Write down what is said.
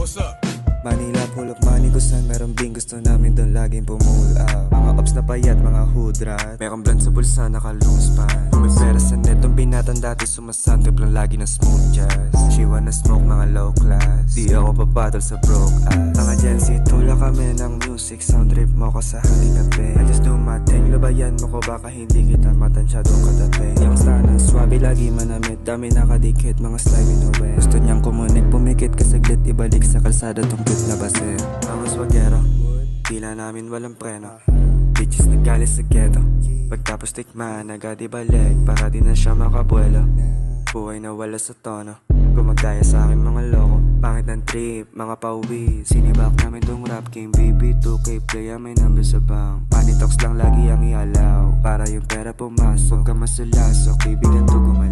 what's up? Manila full of money, kung saan meron bing gusto namin doon laging pumull out. Mga ops na payat, mga hoodrat, merong blunt sa bulsa, naka-loose pan. Kung may pera sa netong binatan dati, sumasantip lang lagi ng smooth jazz. She wanna smoke, mga low class, di ako papatol sa broke ass. Mga Gen Z, tula kami ng music, sound trip mo ko sa halikape. I just do my thing, lubayan mo ko baka hindi kita matansyadong katabi. Yung sana, swabe lagi manamit, dami nakadikit, mga slimy no way. Gusto niyang kumunik, pumikit, kasaglit, ibalik sa kalsada tong cute na basit. Mga swaggero, pila namin walang preno. Bitches naggalis sa ghetto, pagtapos tikman, agad ibalik, para di na siya makabuelo. Buhay na wala sa tono, gumagaya sa akin mga loko. Pangit ng trip, mga pauwi, sinibak namin tong rap game. Baby 2K playa, may number sa bank. Money talks lang lagi ang ialaw, para yung pera pumasok. Huwag ka masulasok, kaibigan to gumaling.